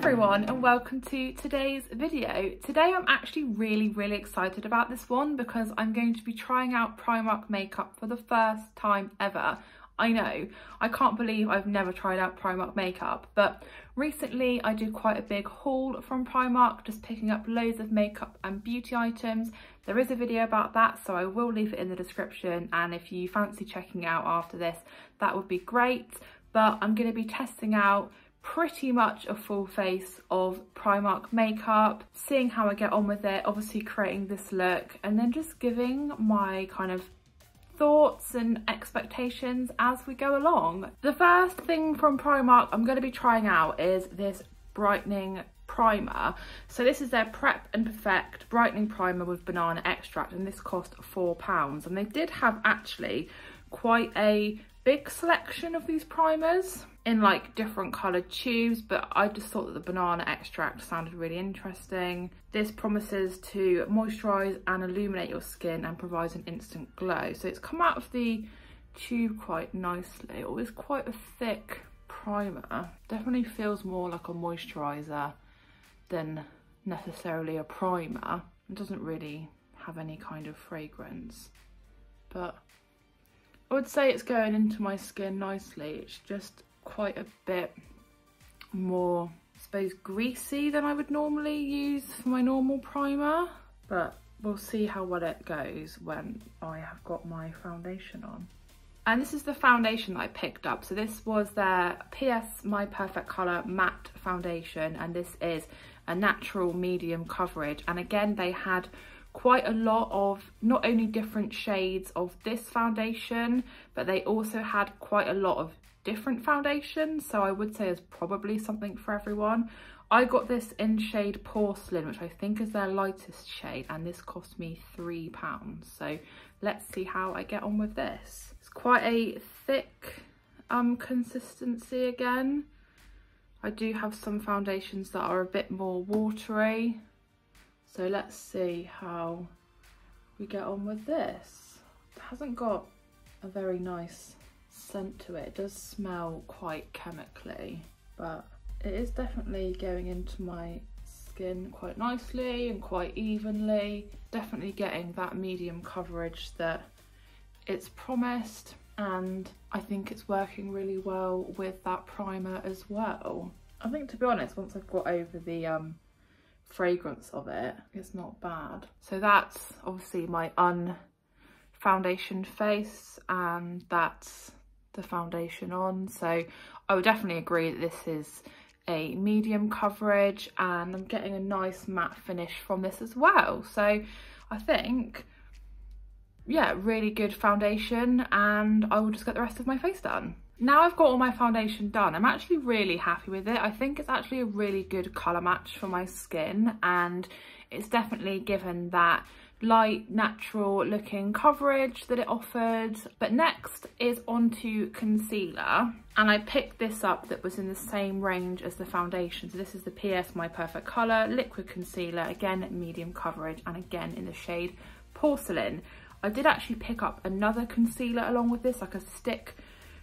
everyone and welcome to today's video. Today I'm actually really excited about this one because I'm going to be trying out Primark makeup for the first time ever. I know, I can't believe I've never tried out Primark makeup, but recently I did quite a big haul from Primark, just picking up loads of makeup and beauty items. There is a video about that, so I will leave it in the description, and if you fancy checking out after this, that would be great. But I'm going to be testing out pretty much a full face of Primark makeup, seeing how I get on with it, obviously creating this look, and then just giving my kind of thoughts and expectations as we go along. The first thing from Primark I'm going to be trying out is this brightening primer. So this is their Prep and Perfect brightening primer with banana extract, and this cost £4. And they did have actually quite a big selection of these primers in like different coloured tubes, but I just thought that the banana extract sounded really interesting. This promises to moisturise and illuminate your skin and provides an instant glow. So it's come out of the tube quite nicely. Oh, it's quite a thick primer. Definitely feels more like a moisturiser than necessarily a primer. It doesn't really have any kind of fragrance, but I would say it's going into my skin nicely. It's just quite a bit more, I suppose, greasy than I would normally use for my normal primer, but we'll see how well it goes when I have got my foundation on. And this is the foundation that I picked up. So this was their PS My Perfect Colour Matte Foundation, and this is a natural medium coverage. And again, they had quite a lot of not only different shades of this foundation, but they also had quite a lot of different foundations, so I would say there's probably something for everyone. I got this in shade Porcelain, which I think is their lightest shade, and this cost me £3. So let's see how I get on with this. It's quite a thick consistency again. I do have some foundations that are a bit more watery, so let's see how we get on with this. It hasn't got a very nice scent to it. It does smell quite chemically, but it is definitely going into my skin quite nicely and quite evenly. Definitely getting that medium coverage that it's promised, and I think it's working really well with that primer as well. I think, to be honest, once I've got over the fragrance of it, it's not bad. So that's obviously my unfoundation face, and that's the foundation on. So I would definitely agree that this is a medium coverage, and I'm getting a nice matte finish from this as well. So I think, yeah, really good foundation, and I will just get the rest of my face done. Now I've got all my foundation done, I'm actually really happy with it. I think it's actually a really good colour match for my skin, and it's definitely given that light, natural looking coverage that it offered. But next is onto concealer, and I picked this up that was in the same range as the foundation. So this is the PS My Perfect Colour Liquid Concealer, again medium coverage, and again in the shade Porcelain. I did actually pick up another concealer along with this, like a stick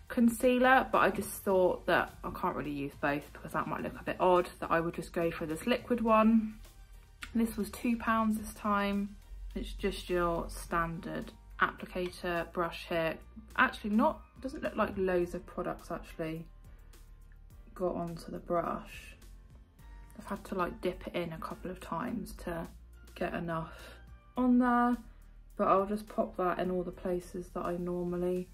concealer, but I just thought that I can't really use both because that might look a bit odd, that I would just go for this liquid one. This was £2 this time. It's just your standard applicator brush here. Actually doesn't look like loads of products actually got onto the brush. I've had to like dip it in a couple of times to get enough on there, but I'll just pop that in all the places that I normally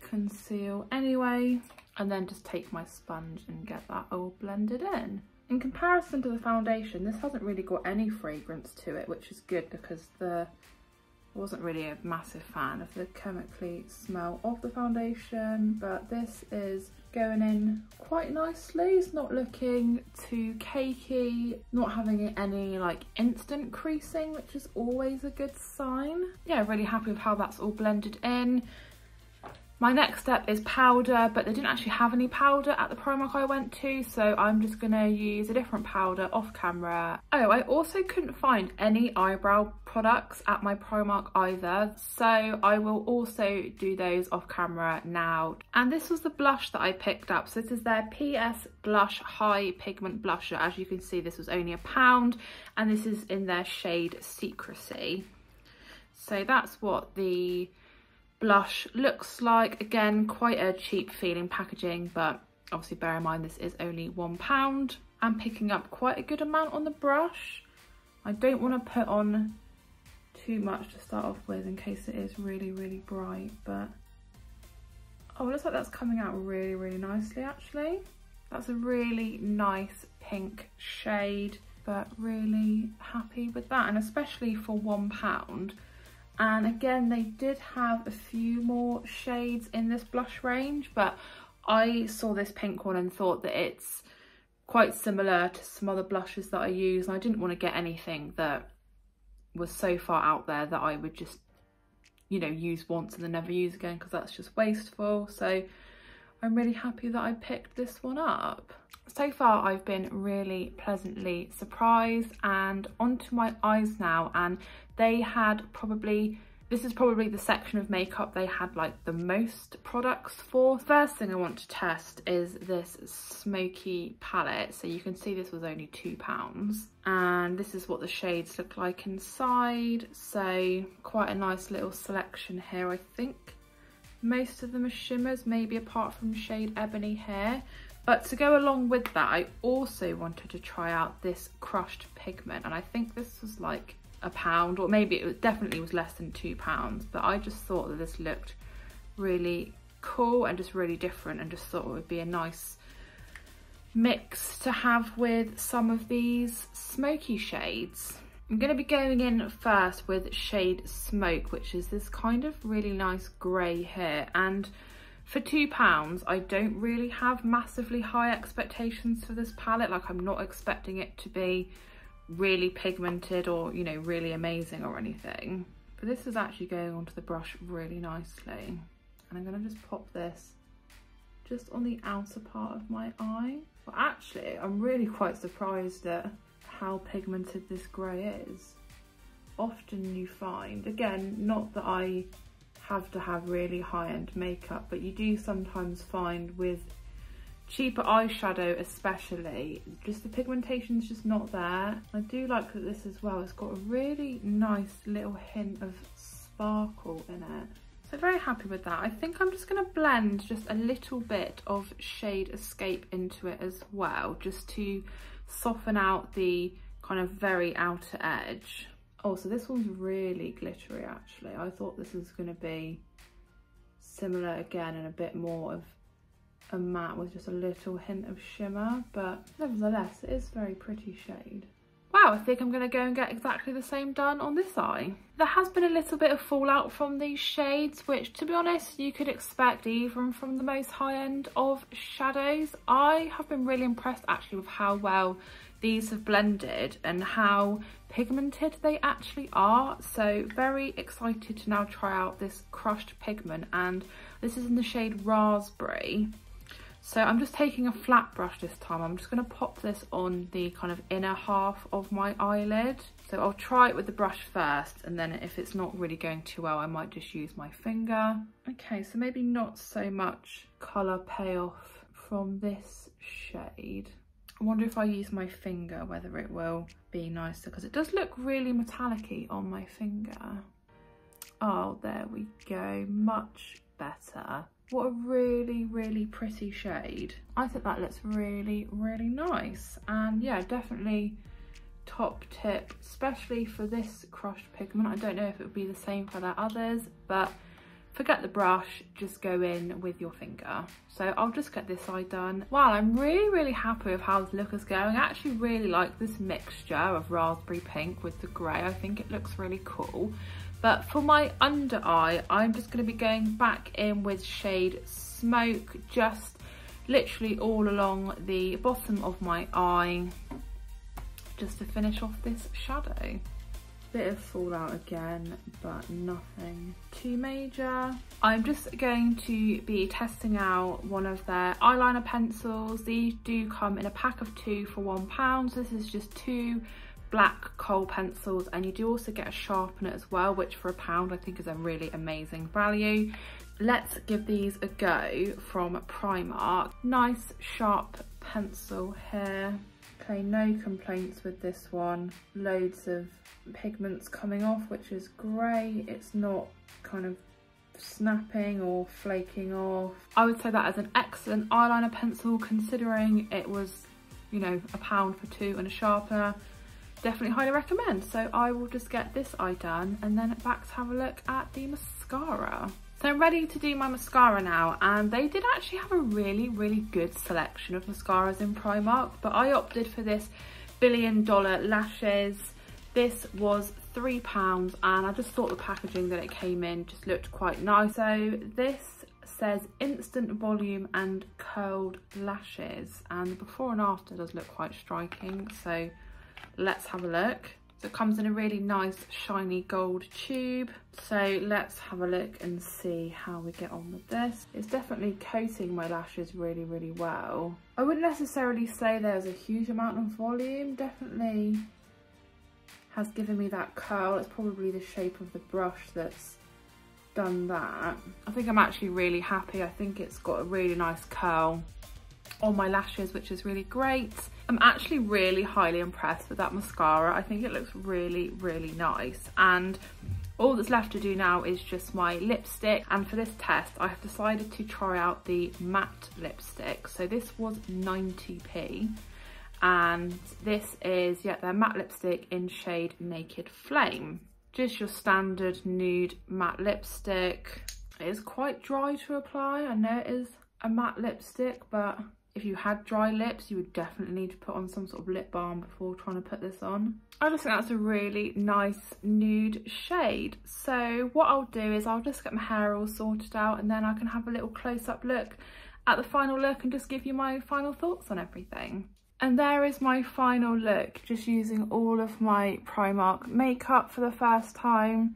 conceal anyway, and then just take my sponge and get that all blended in. In comparison to the foundation, this hasn't really got any fragrance to it, which is good because I wasn't really a massive fan of the chemically smell of the foundation, but this is going in quite nicely. It's not looking too cakey, not having any like instant creasing, which is always a good sign. Yeah, really happy with how that's all blended in. My next step is powder, but they didn't actually have any powder at the Primark I went to, so I'm just gonna use a different powder off camera. Oh, I also couldn't find any eyebrow products at my Primark either, so I will also do those off camera now. And this was the blush that I picked up. So this is their PS Blush High Pigment Blusher. As you can see, this was only £1, and this is in their shade Secrecy. So that's what the blush looks like. Again, quite a cheap feeling packaging, but obviously bear in mind this is only £1. I'm picking up quite a good amount on the brush. I don't want to put on too much to start off with in case it is really, really bright, but oh, it looks like that's coming out really, really nicely actually. That's a really nice pink shade, but really happy with that, and especially for £1. And again, they did have a few more shades in this blush range, but I saw this pink one and thought that it's quite similar to some other blushes that I use, and I didn't want to get anything that was so far out there that I would just, you know, use once and then never use again, because that's just wasteful. So I'm really happy that I picked this one up. So far I've been really pleasantly surprised, and onto my eyes now, and they had this is probably the section of makeup they had like the most products for. First thing I want to test is this smoky palette. So you can see this was only £2, and this is what the shades look like inside. So quite a nice little selection here. I think most of them are shimmers, maybe apart from shade Ebony here. But to go along with that, I also wanted to try out this crushed pigment, and I think this was like £1, or maybe it definitely was less than £2, but I just thought that this looked really cool and just really different, and just thought it would be a nice mix to have with some of these smoky shades. I'm going to be going in first with shade Smoke, which is this kind of really nice grey here, and for £2 I don't really have massively high expectations for this palette. Like, I'm not expecting it to be really pigmented or, you know, really amazing or anything, but this is actually going onto the brush really nicely. And I'm going to just pop this just on the outer part of my eye. But actually I'm really quite surprised at how pigmented this grey is. Often you find, again, not that I have to have really high-end makeup, but you do sometimes find with cheaper eyeshadow especially, just the pigmentation's just not there. I do like that this as well, it's got a really nice little hint of sparkle in it. So very happy with that. I think I'm just going to blend just a little bit of shade Escape into it as well, just to soften out the kind of very outer edge. Oh, so this one's really glittery actually. I thought this was going to be similar again and a bit more of a matte with just a little hint of shimmer, but nevertheless it is a very pretty shade. Wow, I think I'm going to go and get exactly the same done on this eye. There has been a little bit of fallout from these shades, which to be honest you could expect even from the most high end of shadows. I have been really impressed actually with how well these have blended and how pigmented they actually are. So very excited to now try out this crushed pigment, and this is in the shade Raspberry. So I'm just taking a flat brush this time. I'm just going to pop this on the kind of inner half of my eyelid. So I'll try it with the brush first, and then if it's not really going too well, I might just use my finger. Okay, so maybe not so much colour payoff from this shade. I wonder if I use my finger, whether it will be nicer, because it does look really metallic-y on my finger. Oh, there we go, much better. What a really, really pretty shade. I think that looks really, really nice. And yeah, definitely top tip, especially for this crushed pigment. I don't know if it would be the same for the others, but forget the brush, just go in with your finger. So I'll just get this eye done. Wow, I'm really, really happy with how this look is going. I actually really like this mixture of raspberry pink with the grey. I think it looks really cool. But for my under eye, I'm just going to be going back in with shade Smoke, just literally all along the bottom of my eye, just to finish off this shadow. Bit of fallout again, but nothing too major. I'm just going to be testing out one of their eyeliner pencils. These do come in a pack of 2 for £1. This is just 2 black kohl pencils, and you do also get a sharpener as well, which for £1 I think is a really amazing value. Let's give these a go from Primark. Nice sharp pencil here. Okay, no complaints with this one. Loads of pigments coming off, which is great. It's not kind of snapping or flaking off. I would say that is an excellent eyeliner pencil, considering it was, you know, £1 for 2 and a sharpener. Definitely highly recommend. So I will just get this eye done and then back to have a look at the mascara. So I'm ready to do my mascara now, and they did actually have a really good selection of mascaras in Primark, but I opted for this $1 Billion Lashes. This was £3, and I just thought the packaging that it came in just looked quite nice. So this says instant volume and curled lashes, and the before and after does look quite striking, so let's have a look. So it comes in a really nice shiny gold tube. So let's have a look and see how we get on with this. It's definitely coating my lashes really well. I wouldn't necessarily say there's a huge amount of volume. Definitely has given me that curl. It's probably the shape of the brush that's done that. I think I'm actually really happy. I think it's got a really nice curl on my lashes, which is really great. I'm actually really highly impressed with that mascara. I think it looks really nice, and all that's left to do now is just my lipstick. And for this test I have decided to try out the matte lipstick. So this was 90p, and this is their matte lipstick in shade Naked Flame. Just your standard nude matte lipstick. It is quite dry to apply. I know it is a matte lipstick, but if you had dry lips, you would definitely need to put on some sort of lip balm before trying to put this on. I just think that's a really nice nude shade. So what I'll do is I'll just get my hair all sorted out, and then I can have a little close-up look at the final look and just give you my final thoughts on everything. And there is my final look, just using all of my Primark makeup for the first time.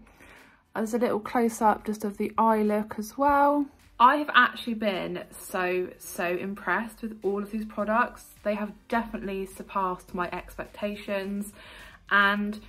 There's a little close-up just of the eye look as well. I have actually been so impressed with all of these products. They have definitely surpassed my expectations, and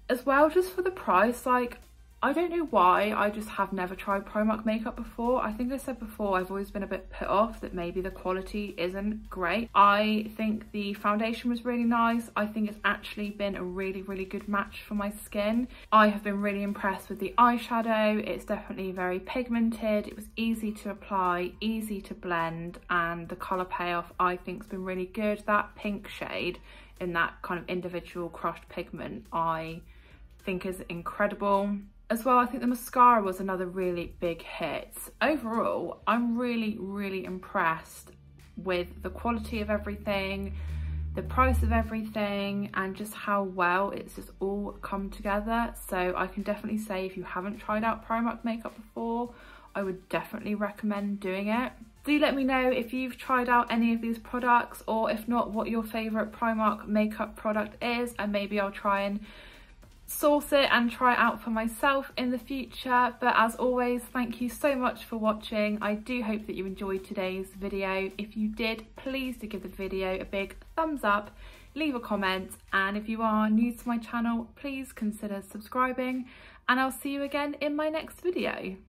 as well, just for the price, like, I don't know why, I just have never tried Primark makeup before. I think I said before, I've always been a bit put off that maybe the quality isn't great. I think the foundation was really nice. I think it's actually been a really good match for my skin. I have been really impressed with the eyeshadow. It's definitely very pigmented. It was easy to apply, easy to blend, and the colour payoff I think has been really good. That pink shade in that kind of individual crushed pigment I think is incredible. As well, I think the mascara was another really big hit. Overall, I'm really impressed with the quality of everything, the price of everything, and just how well it's just all come together. So I can definitely say, if you haven't tried out Primark makeup before, I would definitely recommend doing it. Do let me know if you've tried out any of these products, or if not, what your favourite Primark makeup product is, and maybe I'll try and source it and try it out for myself in the future. But as always, thank you so much for watching. I do hope that you enjoyed today's video. If you did, please do give the video a big thumbs up, leave a comment, and if you are new to my channel, please consider subscribing, and I'll see you again in my next video.